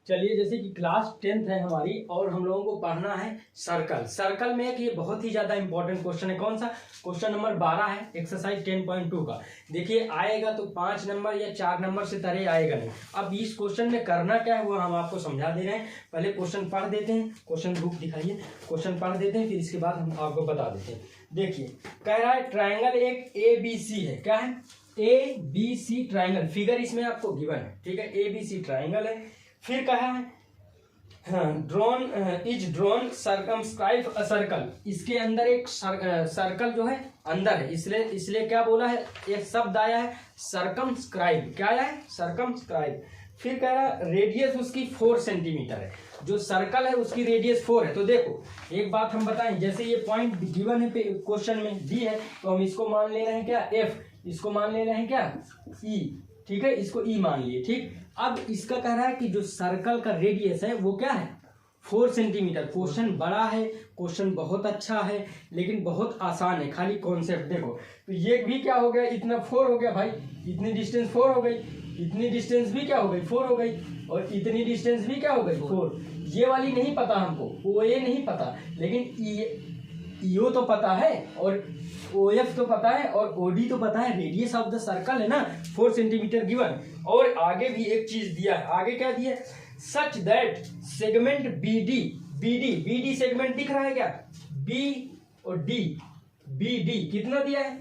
चलिए, जैसे कि क्लास 10th है हमारी और हम लोगों को पढ़ना है सर्कल। सर्कल में एक ये बहुत ही ज़्यादा इंपॉर्टेंट क्वेश्चन है। कौन सा? क्वेश्चन नंबर 12 है, एक्सरसाइज 10.2 का। देखिए, आएगा तो 5 नंबर या 4 नंबर से तरह आएगा नहीं। अब इस क्वेश्चन में करना क्या है वो हम आपको समझा दे रहे हैं। पहले क्वेश्चन पढ़ देते हैं, क्वेश्चन बुक दिखाइए, क्वेश्चन पढ़ देते हैं, फिर इसके बाद हम आपको बता देते हैं। देखिए, कह रहा है ट्राइंगल एक ABC है। क्या है? ABC triangle. फिगर इसमें आपको गिवन है, ठीक है। ABC ट्राइंगल है। फिर कहा है drawn is drawn circumscribe a circle. इसके अंदर एक सर्कल जो है अंदर है, इसलिए क्या बोला है? एक शब्द आया है सर्कमस्क्राइब। क्या आया है? सर्कमस्क्राइब। फिर कह रहा है रेडियस उसकी 4 सेंटीमीटर है। जो सर्कल है उसकी रेडियस 4 है। तो देखो, एक बात हम बताएं, जैसे ये पॉइंट गिवन है क्वेश्चन में डी है, तो हम इसको मान ले रहे हैं क्या? F। इसको मान ले रहे हैं क्या? E। ठीक है, इसको E मान लिए। ठीक, अब इसका कह रहा है कि जो सर्कल का रेडियस है वो क्या है? 4 सेंटीमीटर। क्वेश्चन बड़ा है, क्वेश्चन बहुत अच्छा है, लेकिन बहुत आसान है। खाली कॉन्सेप्ट देखो। तो ये भी क्या हो गया? इतना 4 हो गया भाई, इतनी डिस्टेंस 4 हो गई, इतनी डिस्टेंस भी क्या हो गई? 4 हो गई, और इतनी डिस्टेंस भी क्या हो गई? 4। ये वाली नहीं पता हमको, OA नहीं पता, लेकिन EO तो पता है, और OF तो पता है, और OD तो पता है। रेडियस ऑफ द सर्कल है ना 4 सेंटीमीटर गिवन। और आगे भी एक चीज दिया है। आगे क्या दिया है? Such that segment BD segment दिख रहा है क्या? B और D, BD कितना दिया है?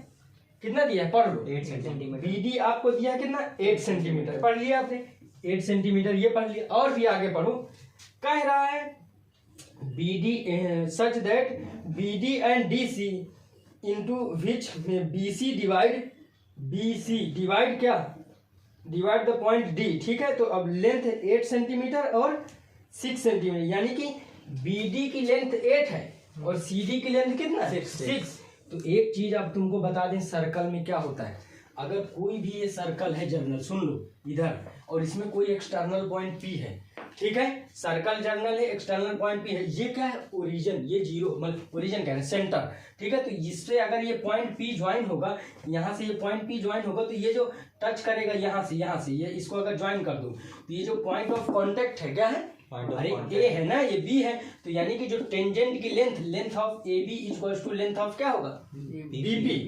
कितना दिया है? पढ़ लो। 8 सेंटीमीटर। BD आपको दिया है कितना? 8 सेंटीमीटर। पढ़ लिया आपने 8 सेंटीमीटर, ये पढ़ लिया। और भी आगे पढ़ो। कह रहा है BD such that BD and DC into which BC divide क्या? Divide the point D। ठीक है, तो अब लेंथ 8 सेंटीमीटर और 6 सेंटीमीटर, यानी कि BD की लेंथ 8 है और CD की लेंथ कितना? 6। तो एक चीज अब तुमको बता दें, सर्कल में क्या होता है। अगर कोई भी ये सर्कल है जर्नल, सुन लो इधर, और इसमें कोई एक्सटर्नल पॉइंट P है, ठीक है। सर्कल जर्नल है, एक्सटर्नल पॉइंट P है। ये क्या है? ओरिजिन। ये जीरो, मतलब ओरिजिन कह रहे हैं, सेंटर। ठीक है, तो इससे अगर ये पॉइंट P ज्वाइन होगा, यहाँ से ये पॉइंट P ज्वाइन होगा, तो ये जो टच करेगा यहाँ से ये इसको अगर ज्वाइन कर दूं, तो ये जो पॉइंट ऑफ कॉन्टेक्ट है क्या है? अरे A है ना, ये B है, तो यानी कि जो टेंजेंट की length of AB equals to length of क्या होगा? BP।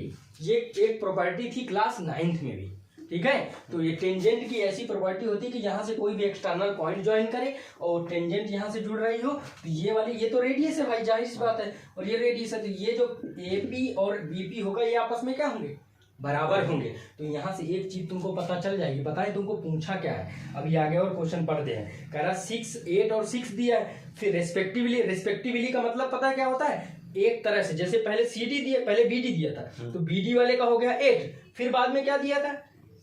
ये एक प्रॉपर्टी थी क्लास 9th में भी, ठीक है। तो ये टेंजेंट की ऐसी प्रॉपर्टी होती है कि यहाँ से कोई भी एक्सटर्नल पॉइंट ज्वाइन करे और टेंजेंट यहाँ से जुड़ रही हो, तो ये वाली, ये तो रेडियस है भाई, जाहिर सी बात है, और ये रेडियस है, तो ये जो AP और BP होगा ये आपस में क्या होंगे? बराबर होंगे। तो यहाँ से एक चीज तुमको पता चल जाएगी। बताए तुमको पूछा क्या है? अभी आगे और क्वेश्चन पढ़ते हैं। कह रहा 6, 8 और 6 दिया है, फिर रेस्पेक्टिवली का मतलब पता है क्या होता है? एक तरह से, जैसे पहले CD दिया, पहले BD दिया था, तो BD वाले का हो गया 8, फिर बाद में क्या दिया था?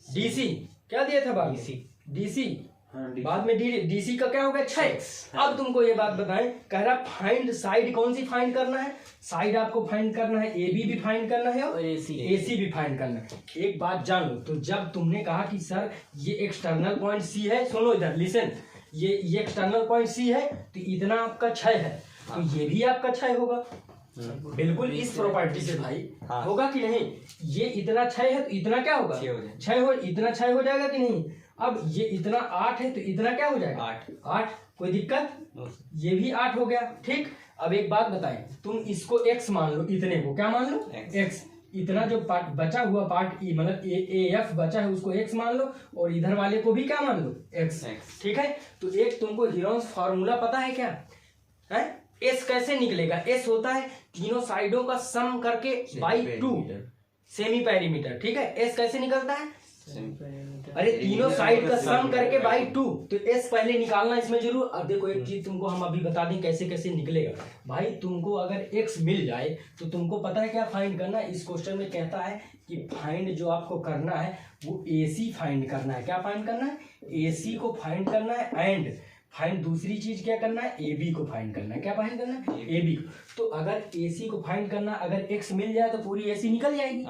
DC। क्या दिया था बाद में? DC। बाद में DC का क्या हो गया? 6। अब तुमको ये बात बताएं, कह रहा फाइंड साइड। कौन सी फाइंड करना है? साइड आपको फाइंड करना है, AB भी फाइंड करना है और AC भी फाइंड करना है। एक बात जान लो, तो जब तुमने कहा कि सर ये एक्सटर्नल पॉइंट C है, सुनो इधर, लिसन, ये एक्सटर्नल पॉइंट C है, तो इतना आपका 6 है, तो ये भी आपका 6 होगा। बिल्कुल इस प्रॉपर्टी से भाई होगा कि नहीं? ये इतना 6 है, तो इतना क्या होगा? 6 हो, इतना 6 हो जाएगा कि नहीं? अब ये इतना 8 है, तो इतना क्या हो जाएगा? 8। कोई दिक्कत? ये भी 8 हो गया। ठीक, अब एक बात बताएं, तुम इसको x मान लो, इतने को क्या मान लो? x। इतना जो पार्ट बचा हुआ पार्ट मतलब AF बचा है, उसको x मान लो, और इधर वाले को भी क्या मान लो? x। ठीक है, तो एक तुमको हीरोन्स फार्मूला पता है क्या है? S कैसे निकलेगा? S होता है तीनों साइडों का सम करके बाई 2 सेमी पेरीमीटर। ठीक है, S कैसे निकलता है? अरे तीनों साइड का सम करके बाई 2, तो S पहले निकालना इसमें जरूर। अब देखो एक चीज तुमको हम अभी बता दें कैसे कैसे निकलेगा। भाई तुमको अगर X मिल जाए तो तुमको पता है क्या फाइंड करना है? इस क्वेश्चन में कहता है कि फाइंड जो आपको करना है वो AC फाइंड करना है। क्या फाइंड करना है? AC को फाइंड करना है, एंड फाइंड दूसरी चीज क्या करना है? AB को फाइंड करना है। क्या फाइंड करना है? AB को। तो अगर AC को फाइंड करना, अगर X मिल जाए तो पूरी AC निकल जाएगी।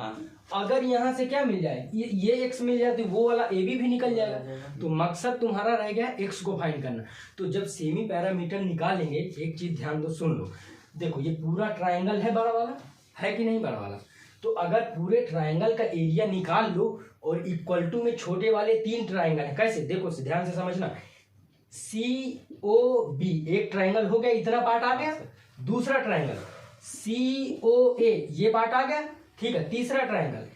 अगर यहाँ से क्या मिल जाए? ये X मिल जाए तो वो वाला AB भी निकल जाएगा। तो मकसद तुम्हारा रह गया X को फाइंड करना। तो जब सेमी पैरामीटर निकालेंगे, एक चीज ध्यान दो, सुन लो। देखो ये पूरा ट्राइंगल है, बड़ा वाला है कि नहीं? बड़ा वाला। तो अगर पूरे ट्राइंगल का एरिया निकाल लो और इक्वल टू में छोटे वाले 3 ट्राइंगल है, कैसे? देखो ध्यान से समझना। COB, एक ट्रायंगल हो गया, इतना पार्ट आ गया। दूसरा ट्रायंगल COA, ये पार्ट आ गया, ठीक है। तीसरा ट्रायंगल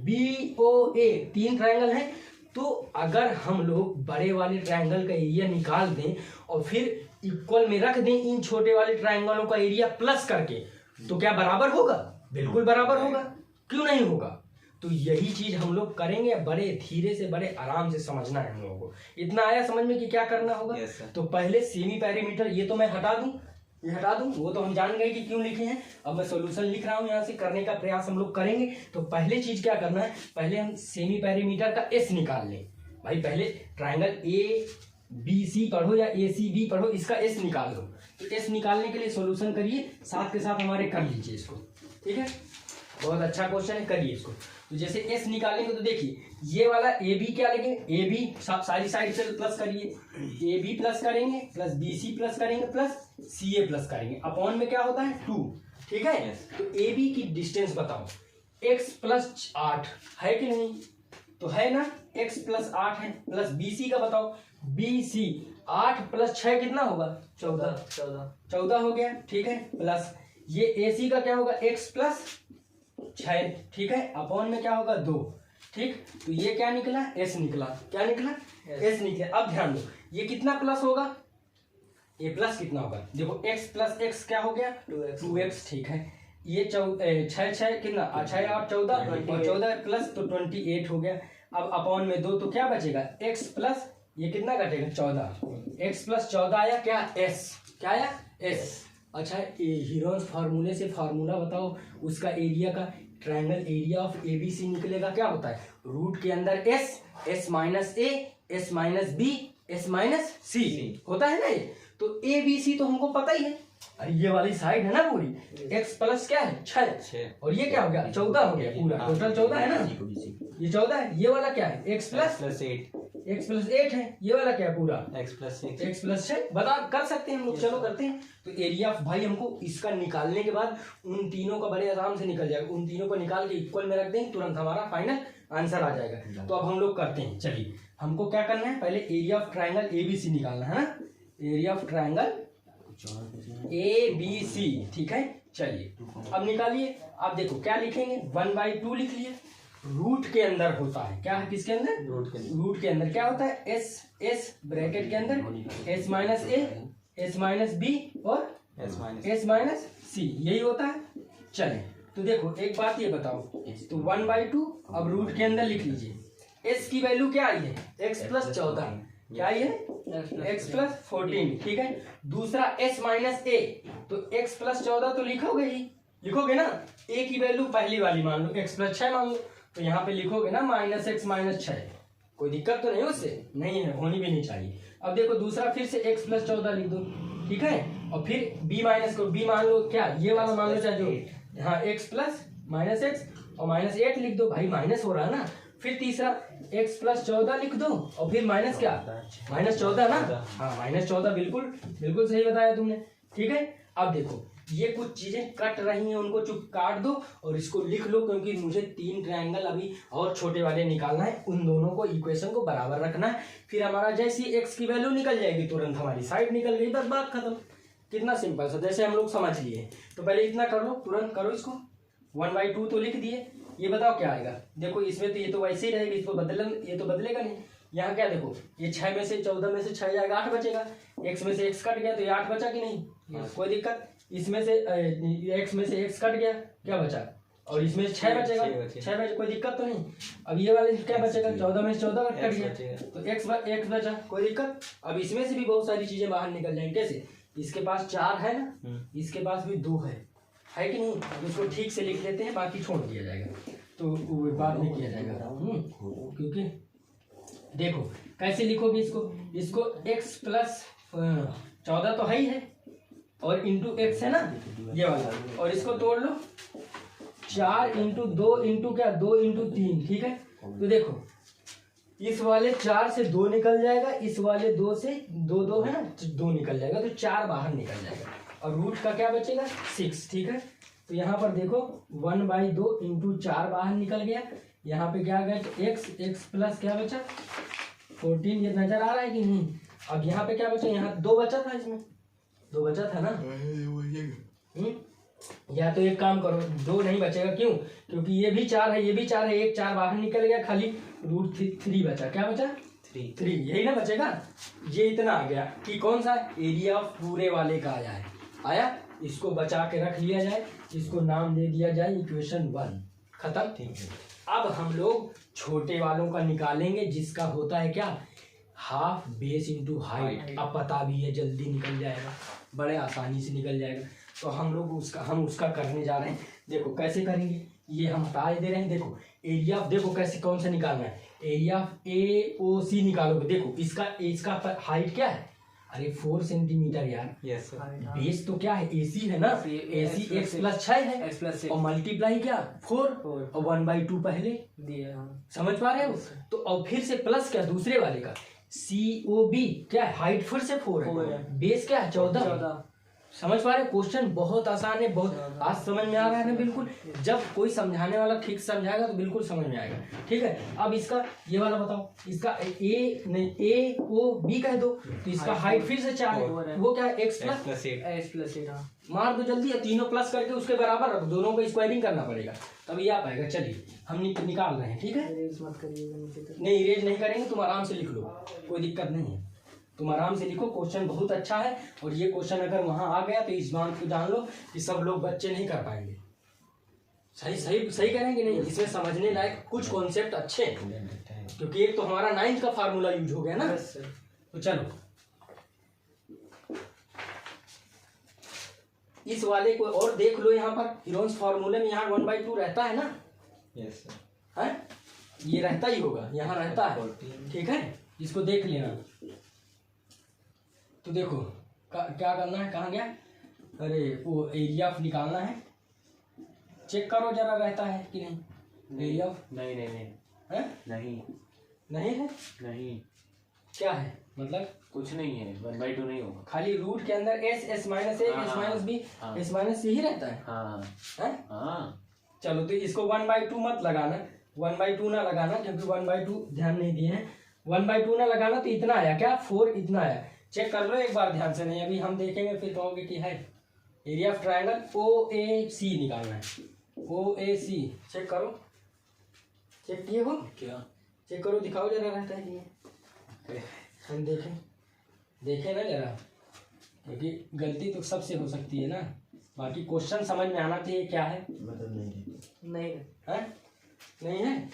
BOA, 3 ट्रायंगल हैं। तो अगर हम लोग बड़े वाले ट्रायंगल का एरिया निकाल दें और फिर इक्वल में रख दें इन छोटे वाले ट्रायंगलों का एरिया प्लस करके, तो क्या बराबर होगा? बिल्कुल बराबर होगा, क्यों नहीं होगा? तो यही चीज हम लोग करेंगे। बड़े धीरे से, बड़े आराम से समझना है हम लोगों को। इतना आया समझ में कि क्या करना होगा? तो पहले सेमी पेरीमीटर, ये तो मैं हटा दूं, ये हटा दूं, वो तो हम जान गए कि क्यों लिखे हैं। अब मैं सॉल्यूशन लिख रहा हूं, यहाँ से करने का प्रयास हम लोग करेंगे। तो पहले चीज क्या करना है, पहले हम सेमी पेरीमीटर का एस निकाल लें। भाई पहले ट्राइंगल ABC पढ़ो या ACB पढ़ो, इसका एस निकाल लो। तो एस निकालने के लिए सॉल्यूशन करिए, साथ के साथ हमारे कर लीजिए इसको, ठीक है। बहुत अच्छा क्वेश्चन है, करिए इसको। तो जैसे एस निकालेंगे तो देखिए ये वाला AB क्या लिखेंगे, AB सारी साइड से प्लस करिए, AB प्लस करेंगे, प्लस BC प्लस करेंगे, प्लस CA प्लस करेंगे। अपॉन में क्या होता है 2, ठीक है। तो AB की डिस्टेंस बताओ, x प्लस 8 है कि नहीं? तो है ना, x प्लस 8 है। प्लस BC का बताओ, BC 8 प्लस 6 कितना होगा? 14 हो गया, ठीक है। प्लस ये AC का क्या होगा, x प्लस 6, ठीक है। अपॉन में क्या होगा 2, ठीक। तो ये क्या निकला, S निकला। क्या निकला? S निकला। अब ध्यान दो, ये कितना प्लस होगा, ये प्लस कितना होगा? देखो x प्लस x क्या हो गया, 2x, ठीक है। ये 6 कितना, 6 और 14, और 14 प्लस तो 28 हो गया। अब अपॉन में 2 तो क्या बचेगा, x प्लस ये कितना घटेगा, 14। x प्लस 14 आया क्या, S। क्या आया, S। अच्छा, हीरोन्स फार्मूले से फार्मूला बताओ उसका एरिया का। ट्रायंगल एरिया ऑफ ABC निकलेगा, क्या होता है, रूट के अंदर S minus A, S minus B, S minus C होता है ना ये। तो ABC तो हमको पता ही है, अरे ये वाली साइड है ना पूरी, x प्लस क्या है 6, और ये क्या हो गया 14 हो गया पूरा, टोटल 14 है ना, ये 14 है। ये वाला क्या है, x प्लस 8 है। ये वाला क्या है पूरा, x प्लस 6। बता कर सकते हैं हम लोग, चलो करते हैं। तो एरिया ऑफ भाई हमको इसका निकालने के बाद उन तीनों का बड़े आराम से निकल जाएगा। उन तीनों को निकाल के इक्वल में रख देंगे, तुरंत हमारा फाइनल आंसर आ जाएगा। तो अब हम लोग करते हैं, चलिए हमको क्या करना है, पहले एरिया ऑफ ट्राइंगल ABC निकालना है ना, एरिया ऑफ ट्राइंगल ABC, ठीक है। चलिए अब निकालिए। आप देखो क्या लिखेंगे, 1/2 लिख लिए। रूट के अंदर होता है क्या है, किसके अंदर, रूट के अंदर क्या होता है, S ब्रैकेट के अंदर S minus A, S minus B और S माइनस C, यही होता है। चले तो देखो एक बात ये बताओ, तो 1/2 अब रूट के अंदर लिख लीजिए। S की वैल्यू क्या आई है, x प्लस 14, क्या आई है, x प्लस 14, ठीक है। दूसरा S माइनस A, तो x प्लस 14 तो लिखोगे ही, लिखोगे ना। A की वैल्यू पहली वाली मान लो, x प्लस 6 मान लो, तो यहाँ पे लिखोगे ना माइनस x माइनस 6, कोई दिक्कत तो नहीं उससे, नहीं है, होनी भी नहीं चाहिए। अब देखो दूसरा फिर से x प्लस 14 लिख दो, ठीक है। और फिर b माइनस को, b मान लो क्या, ये वाला मान लो चाहे जो, हाँ x प्लस माइनस x और माइनस 8 लिख दो, भाई माइनस हो रहा है ना। फिर तीसरा x प्लस 14 लिख दो और फिर माइनस क्या, माइनस 14 ना, हाँ माइनस 14, बिल्कुल बिल्कुल सही बताया तुमने, ठीक है। अब देखो ये कुछ चीजें कट रही हैं, उनको चुप काट दो और इसको लिख लो, क्योंकि मुझे 3 ट्रायंगल अभी और छोटे वाले निकालना है, उन दोनों को इक्वेशन को बराबर रखना है। फिर हमारा जैसी x की वैल्यू निकल जाएगी तुरंत हमारी साइड निकल गई, बस बात खत्म। कितना सिंपल सा, जैसे हम लोग समझ लिए। तो पहले इतना कर लो, तुरंत करो इसको। 1/2 तो लिख दिए। ये बताओ क्या आएगा, देखो इसमें तो ये तो वैसे ही रहेगा, इसको ये तो बदलेगा नहीं। यहाँ क्या देखो, ये 6 में से 14 में से 6 जाएगा, 8 बचेगा। x में से x कट गया तो ये 8 बचा कि नहीं, कोई दिक्कत। इसमें से x में से x कट गया, क्या बचा, और इसमें 6 बचेगा, 6 बचे, कोई दिक्कत तो नहीं। अब ये वाले क्या बचेगा, 14 में से 14 कट गया तो x बचा, कोई दिक्कत। अब इसमें से भी बहुत सारी चीजें बाहर निकल जाएंगी। कैसे, इसके पास 4 है ना, इसके पास भी 2 है कि नहीं, तो इसको ठीक से लिख लेते हैं, बाकी छोड़ दिया जाएगा, तो बाद में किया जाएगा। क्योंकि देखो कैसे लिखोगे इसको x प्लस 14 तो है ही है, और इंटू x है ना ये वाला, और इसको तोड़ लो, 4 इंटू 2 इंटू क्या, 2 इंटू 3, ठीक है। तो देखो इस वाले 4 से 2 निकल जाएगा, इस वाले 2 से 2 है ना, 2 निकल जाएगा, तो 4 बाहर निकल जाएगा, और रूट का क्या बचेगा 6, ठीक है। तो यहाँ पर देखो 1/2 इंटू 4 बाहर निकल गया, यहाँ पे क्या गया, x प्लस क्या बचा 14, ये नजर आ रहा है कि नहीं, अब यहाँ पे क्या बचा, यहाँ 2 बचा था, इसमें 2 बचा था ना। या तो एक काम करो, 2 नहीं बचेगा, क्यों? क्योंकि ये भी 4 है, ये भी 4 है, एक 4 बाहर निकल गया, खाली √3 बचा। क्या बचा? 3 यही ना बचेगा। ये इतना आ गया कि कौन सा एरिया पूरे वाले का आया। इसको बचा के रख लिया जाए, इसको नाम दे दिया जाए इक्वेशन 1। खत्म। ठीक है। अब हम लोग छोटे वालों का निकालेंगे, जिसका होता है क्या, हाफ बेस इंटू हाइट। अब पता भी है, जल्दी निकल जाएगा, बड़े आसानी से निकल जाएगा। तो हम लोग उसका करने जा रहे हैं। देखो कैसे करेंगे, ये हम हटा दे रहे हैं। देखो एरिया ऑफ, देखो कैसे कौन सा निकालना है, एरिया ऑफ AOC निकालोगे। देखो इसका हाइट क्या है, अरे 4 सेंटीमीटर यार। Yes sir. बेस तो क्या है, AC है ना, AC x+6 है, x+6 और मल्टीप्लाई क्या 4 और 1/2 पहले दिया। समझ पा रहे हो? तो और फिर से प्लस क्या दूसरे वाले का, COB क्या है, हाइट फिर से 4 है, बेस क्या है 14। समझ पा रहे हो? क्वेश्चन बहुत आसान है, बहुत आज समझ में आ रहा है ना। बिल्कुल, जब कोई समझाने वाला ठीक समझाएगा तो बिल्कुल समझ में आएगा। ठीक है। अब इसका ये वाला बताओ, इसका AOB कह दो, तो इसका हाइट फिर से 4 है, वो क्या है x+8 मार दो जल्दी, या तीनों प्लस करके उसके बराबर रख, दोनों को स्क्वायरिंग करना पड़ेगा तभी आ पाएगा। चलिए हम निकाल रहे हैं। ठीक है, नहीं इरेज नहीं करेंगे, तुम आराम से लिख लो, कोई दिक्कत नहीं है, तुम आराम से लिखो। क्वेश्चन बहुत अच्छा है, और ये क्वेश्चन अगर वहां आ गया तो इस बात को जान लो कि सब लोग बच्चे नहीं कर पाएंगे। सही करेंगे नहीं, इसमें समझने लायक कुछ कॉन्सेप्ट अच्छे हैं, क्योंकि एक तो हमारा 9th का फार्मूला यूज हो गया ना। तो चलो इस वाले को और देख लो, यहाँ पर हीरोन्स फार्मूले में यहाँ 1/2 रहता है ना। Yes sir. है, ये रहता ही होगा, यहाँ रहता है। ठीक है, इसको देख लेना। तो देखो क्या करना है, कहाँ गया, अरे वो एरिया ऑफ निकालना है, चेक करो जरा रहता है कि नहीं। एरिया ऑफ नहीं है, नहीं है, नहीं क्या है, मतलब कुछ नहीं है, 1/2 नहीं होगा, खाली रूट के अंदर S minus A S minus C ही रहता है। हाँ। चलो तो इसको 1/2 मत लगाना, 1/2 ना लगाना, क्योंकि 1/2 ध्यान नहीं दिए हैं, 1/2 ना लगाना। तो इतना आया क्या, 4 इतना आया, चेक कर लो एक बार ध्यान से, नहीं अभी हम देखेंगे फिर कहोगे कि है। एरिया ऑफ ट्रायंगल OAC निकालना है, OAC चेक करो, चेक किए हो क्या, चेक करो, दिखाओ जरा रहता है ये, हम देखें ना जरा, क्योंकि गलती तो सबसे हो सकती है ना। बाकी क्वेश्चन समझ में आना चाहिए क्या है, मतलब नहीं है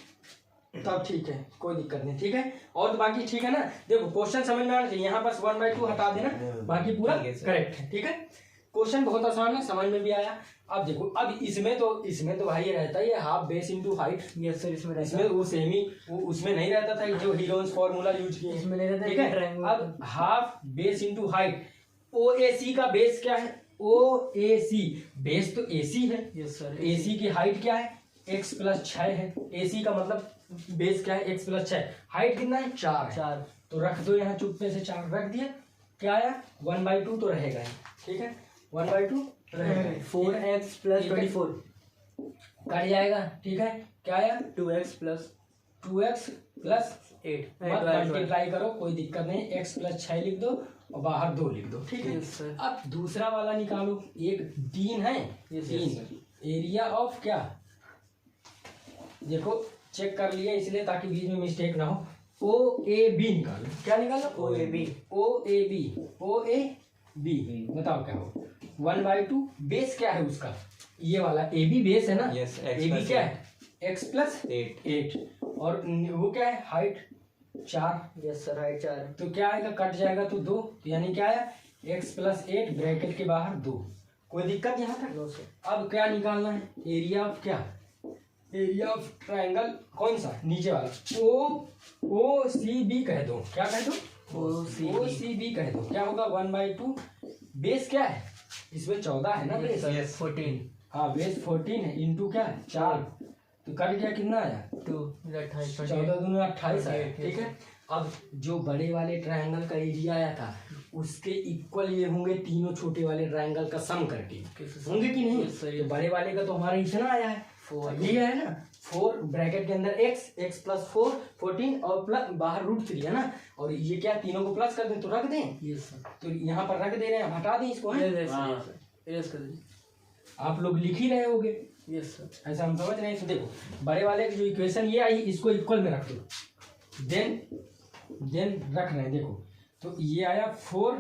तब ठीक है, कोई दिक्कत नहीं। ठीक है, और बाकी ठीक है ना। देखो क्वेश्चन समझ में आना चाहिए, यहाँ पर 1/2 हटा देना, बाकी पूरा करेक्ट है। ठीक है, क्वेश्चन बहुत आसान है, समझ में भी आया। अब देखो, अब इसमें तो भाई ये रहता है half base into height. Yes sir, इसमें वो सेमी उसमें नहीं रहता था, जो हीरोन्स फॉर्मूला यूज किए इसमें नहीं रहता। ठीक है, अब half base into height, OAC का बेस क्या है, OAC बेस तो AC है। Yes sir. AC की हाइट क्या है, x+6 है, AC का मतलब बेस क्या है, x+6, हाइट कितना है 4। तो रख दो यहाँ चुप्पे से, 4 रख दिया, क्या आया 1/2 तो रहेगा ही। ठीक है, 1/2 रहेगा, 4x + 24 कट जाएगा। ठीक है, क्या आया 2x + 8 मत मल्टीप्लाई करो, कोई दिक्कत नहीं, x+6 लिख दो और बाहर 2 लिख दो। ठीक है, अब दूसरा वाला निकालो, एक 3 है, 3 एरिया ऑफ क्या, देखो चेक कर लिया इसलिए ताकि बीच में मिस्टेक ना हो। OAB निकालो, क्या निकालो, OAB बताओ क्या हो, 1/2 बेस क्या है उसका, ये वाला AB बेस है ना। यस, AB क्या है x+8 और वो क्या है हाइट 4। यस सर, हाइट 4, तो क्या आएगा, कट जाएगा तो 2, यानी क्या आया x+8 ब्रैकेट के बाहर 2। कोई दिक्कत यहाँ तक। अब क्या निकालना है, एरिया ऑफ क्या, एरिया ऑफ ट्रायंगल कौन सा, नीचे वाला OCB कह दो, क्या कह दो, OCB कह दो, क्या होगा 1/2 बेस क्या है, इसमें 14 है ना बेस। यस 14, हाँ बेस 14 है, इंटू क्या है 4, तो कट गया कितना आया 2, 14 दूनी 28 आया। ठीक है, अब जो बड़े वाले ट्रायंगल का एरिया आया था उसके इक्वल ये होंगे तीनों छोटे वाले ट्रायंगल का सम करके, होंगे कि नहीं। तो बड़े वाले का तो हमारा इतना आया है 4 लिया है ना 4 ब्रैकेट के अंदर x प्लस 4 14 और प्लस बाहर √3 है ना, और ये क्या तीनों को प्लस कर दें तो रख दें। Yes sir. तो यहाँ पर रख दे रहे हैं, हटा दें इसको, है यस कर दीजिए। आप लोग लिख ही रहे होगे। Yes sir. ऐसा हम समझ रहे हैं। तो देखो बड़े वाले की जो इक्वेशन ये आई इसको इक्वल में रख दो, देन रख रहे हैं। देखो तो ये आया 4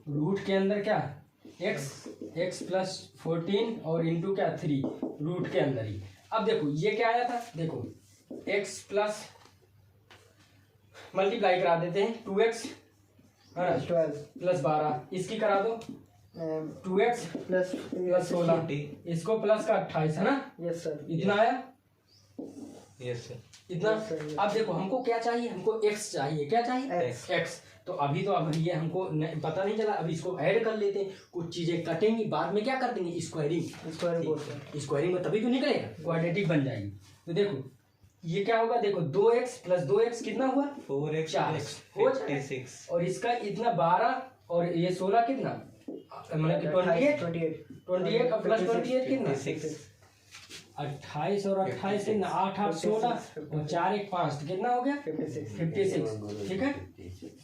रूट के अंदर क्या x प्लस 14 और इंटू क्या 3 रूट के अंदर ही। अब देखो ये क्या आया था, देखो x प्लस मल्टीप्लाई करा देते हैं 2x है ना 12 प्लस 12, इसकी करा दो 2x प्लस 16, इसको प्लस का 28 है ना। Yes sir. इतना आया, यस सर। इतना। Yes, sir, yes. अब देखो हमको क्या चाहिए, हमको x चाहिए, क्या चाहिए X. x। तो अभी तो अब ये हमको पता नहीं चला, अभी इसको ऐड कर लेते हैं, कुछ चीजें कटेंगी बाद में क्या कर देंगे स्क्वायरिंग, स्क्वायरिंग में तभी तो निकलेगा, क्वाड्रेटिक बन जाएगी। तो देखो ये क्या होगा, देखो 2x प्लस 2x कितना हुआ 4x 4x हो हो जाएगा। 56 और इसका इतना 12 और ये 16 कितना, मतलब कि 28 और प्लस 28 कितना 28 और 28 कितना 8 8 16 और 4 1 5 तो कितना हो गया 56। ठीक है,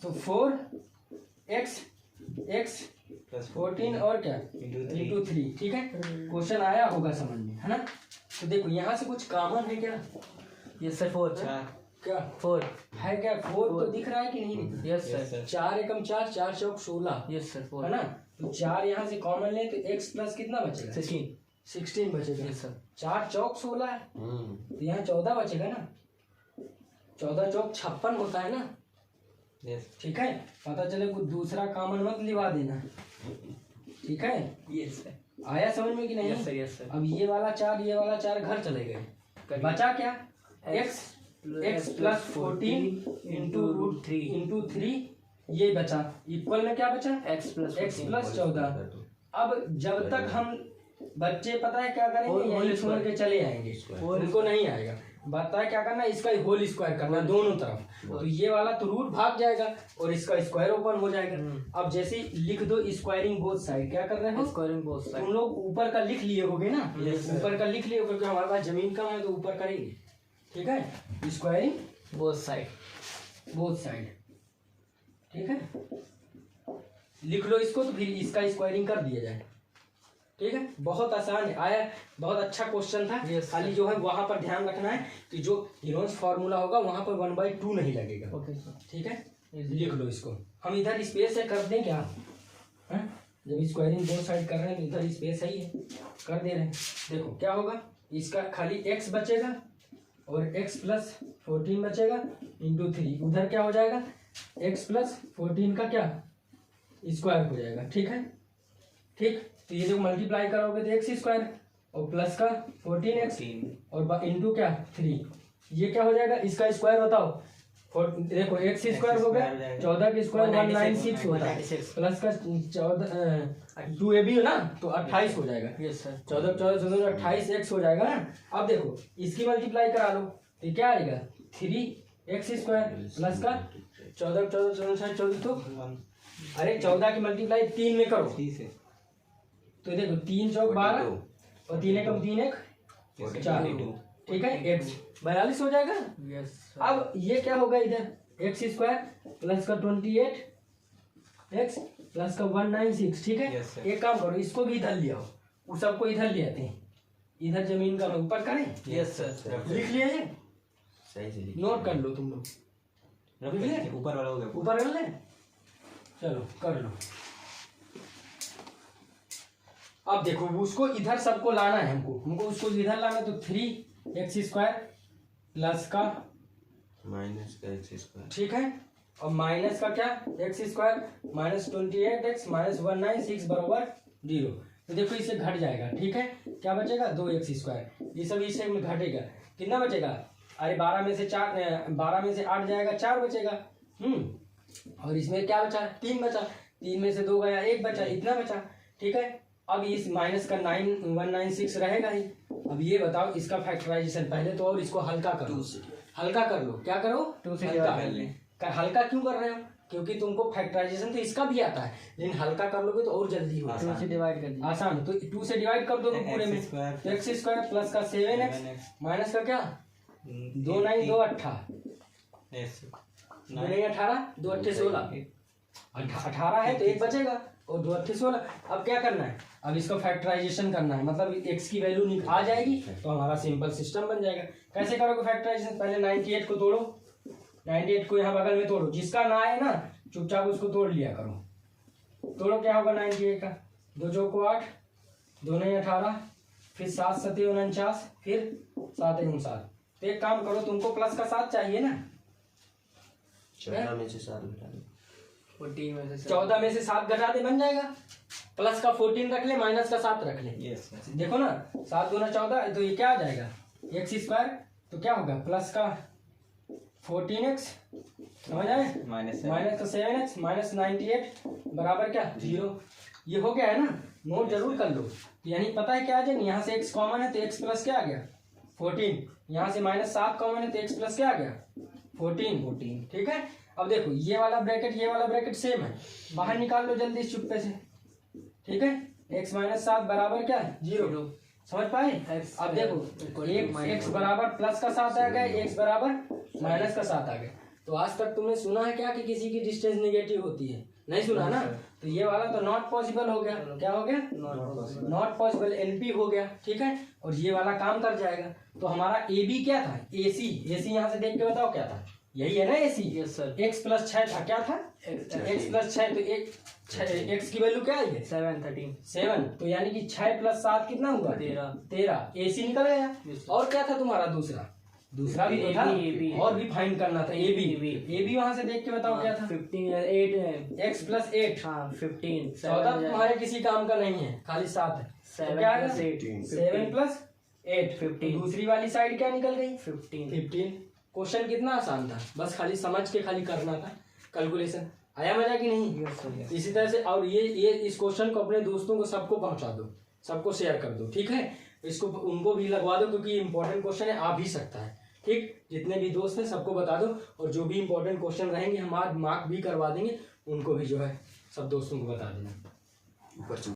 तो 4x प्लस 14 और क्या इंटू 3। ठीक है, क्वेश्चन आया होगा समझ में, है ना। तो देखो यहाँ से कुछ कॉमन है क्या, यस सर। 4 क्या 4 है, क्या 4 तो दिख रहा है कि नहीं। Yes sir. 4 एकम 4 4 चौक 16, यस सर। 4 है ना। तो 4 यहाँ से कॉमन ले तो x प्लस कितना बचेगा 16 बचेगा। Yes sir. 4 चौक 16 है तो यहाँ 14 बचेगा ना, 14 चौक 56 होता है ना। यस ठीक है, पता चले कुछ दूसरा कॉमन मत लिवा देना। ठीक है, यस सर। आया समझ में कि नहीं। Yes sir. Yes sir. अब ये वाला 4 घर चले गए, बचा क्या x प्लस 14 इंटू √3 ये बचा, इक्वल में क्या बचा x प्लस 14। अब जब तक हम बच्चे पता है क्या करेंगे, यही छोड़ के चले आएंगे, उनको नहीं आएगा। बता है क्या करना, इसका होल स्क्वायर करना दोनों तरफ। तो ये वाला तो रूट भाग जाएगा और इसका स्क्वायर ओपन हो जाएगा। अब जैसे लिख दो स्क्वायरिंग बोथ साइड, क्या कर रहे हो स्क्वायरिंग बोथ साइड। तुम लोग ऊपर का लिख लिए होगे ना, ऊपर का लिख लिए होगे क्योंकि हमारे पास जमीन कम है तो ऊपर करेंगे। ठीक है, स्क्वायरिंग बोथ साइड। ठीक है, लिख लो इसको तो फिर इसका स्क्वायरिंग कर दिया जाए। ठीक है, बहुत आसान है, आया बहुत अच्छा क्वेश्चन था। Yes, खाली जो है वहां पर ध्यान रखना है कि जो हीरोन्स फार्मूला होगा वहां पर 1/2 नहीं लगेगा। Okay sir. ठीक है, लिख लो इसको। हम इधर स्पेस है कर दें क्या, है? जब स्क्वायरिंग दो साइड कर रहे हैं तो इधर स्पेस है ही है, कर दे रहे हैं। देखो क्या होगा, इसका खाली x बचेगा और x प्लस 14 बचेगा इंटू 3। उधर क्या हो जाएगा x प्लस 14 का क्या स्क्वायर हो जाएगा। ठीक है, ठीक। तो ये जो मल्टीप्लाई करोगे तो x स्क्वायर और प्लस का 14x और इंटू क्या 3, ये क्या हो जाएगा, इसका स्क्वायर बताओ। देखो x स्क्वायर हो गया, 14 का स्क्वायर 196 होता है, प्लस का 14 2ab हो ना तो 28 हो जाएगा। Yes sir. 14 28x हो जाएगा ना। अब देखो इसकी मल्टीप्लाई करा लो तो क्या आएगा 3x स्क्वायर प्लस का 14 तो अरे 14 की मल्टीप्लाई 3 में करो तो देखो 3 चौक 12 और 3 एकम 3 1 4। ठीक है, x 42 हो जाएगा। यस। अब ये क्या होगा, इधर x स्क्वायर प्लस का 28x प्लस का 196। ठीक है, एक काम करो इसको भी इधर ले आओ, उस सबको इधर ले आते हैं, इधर जमीन का ऊपर करें। Yes sir. लिख लिया ये, सही से नोट कर लो तुम लोग, ऊपर वाला हो गया, ऊपर कर ले, चलो कर लो। अब देखो उसको इधर सबको लाना है, हमको उसको इधर लाना है तो 3x स्क्वायर प्लस का माइनस का x स्क्वायर। ठीक है, और माइनस का क्या x square minus 28x minus 196 बराबर 0। तो देखो इसे घट जाएगा। ठीक है, क्या बचेगा 2x स्क्वायर, ये सब इसे में घटेगा, कितना बचेगा, अरे 12 में से 8 जाएगा 4 बचेगा। और इसमें क्या बचा 3 बचा, 3 में से 2 गया 1 बचा, इतना बचा। ठीक है, अब इस माइनस का 196 रहेगा ही। अब ये बताओ इसका फैक्टराइजेशन पहले तो, और इसको हल्का कर लो, क्या करो 2 से हल्का क्यों कर रहे हो, क्योंकि तुमको फैक्टराइजेशन तो इसका भी आता है, लेकिन हल्का कर लोगे तो और जल्दी होगा। 2 से डिवाइड कर दिया। आसान, तो 2 से डिवाइड कर दो पूरे में, तो एक्स स्क्वायर प्लस का 7x माइनस का क्या 2 9 2 18 2 9 18 2 8 16 18 है तो एक बचेगा और 2 8 16। अब क्या करना है, अब इसको फैक्टराइजेशन करना है, मतलब x की वैल्यू आ जाएगी तो हमारा सिंपल सिस्टम बन जाएगा। कैसे करोगे फैक्टराइजेशन, पहले 98 को तोड़ो, 98 को यहाँ बगल में तोड़ो, जिसका ना आए ना चुपचाप उसको तोड़ लिया करो। तोड़ो, क्या होगा 98 का 2 चौक को 8 2 9 18 फिर 7 7 49 फिर 7 59। तो एक काम करो, तुमको प्लस का 7 चाहिए ना, 14 में से 7 घटा दो, 14 में से 14 में से 7 घटा दे बन जाएगा। प्लस का 14 रख ले, माइनस का 7 रख ले। यस देखो ना 7 दूना 14, तो ये क्या आ जाएगा एक्स स्क्वायर, तो क्या होगा प्लस का 14x समझ आए माइनस माइनस का 7x माइनस 98 बराबर क्या 0। ये हो गया है ना, नोट जरूर कर लो। यानी पता है क्या आ जाए, यहाँ से x कॉमन है तो x प्लस क्या आ गया 14, यहाँ से माइनस 7 कॉमन है तो x प्लस क्या आ गया 14। ठीक है, अब देखो ये वाला ब्रैकेट सेम है, बाहर निकाल लो जल्दी इस चुप्पे से। ठीक है, x माइनस 7 बराबर क्या 0, समझ पाए। अब देखो x बराबर प्लस का 7 आ गया, x बराबर माइनस का 7 आ गया। तो आज तक तुमने सुना है क्या कि किसी की डिस्टेंस नेगेटिव होती है, नहीं सुना ना। तो ये वाला तो नॉट पॉसिबल हो गया, क्या हो गया नॉट पॉसिबल, एनपी हो गया। ठीक है, और ये वाला काम कर जाएगा। तो हमारा ए बी क्या था, एसी यहाँ से देख के बताओ क्या था, यही है ना AC. Yes sir. x plus 6 था, क्या था x प्लस 6, तो x की वैल्यू क्या आई है 7। तो यानी कि 6 प्लस 7 कितना हुआ 13। एसी निकल गया। और क्या था तुम्हारा दूसरा भी तो था, और भी फाइंड करना था ए बी वहां से देख के बताओ क्या था 8 x प्लस 8 हाँ 15 14 तुम्हारे किसी काम का नहीं है, खाली 7 है। तो क्या है 7 प्लस 8 15। दूसरी वाली साइड क्या निकल गई 15। क्वेश्चन कितना आसान था, बस खाली समझ के खाली करना था कैलकुलेशन। आया मजा कि नहीं। इसी तरह से और ये इस क्वेश्चन को अपने दोस्तों को सबको पहुंचा दो, सबको शेयर कर दो। ठीक है, इसको उनको भी लगवा दो क्योंकि इंपॉर्टेंट क्वेश्चन है, आ भी सकता है। ठीक, जितने भी दोस्त हैं सबको बता दो, और जो भी इंपॉर्टेंट क्वेश्चन रहेंगे हम आज मार्क भी करवा देंगे, उनको भी जो है सब दोस्तों को बता देना।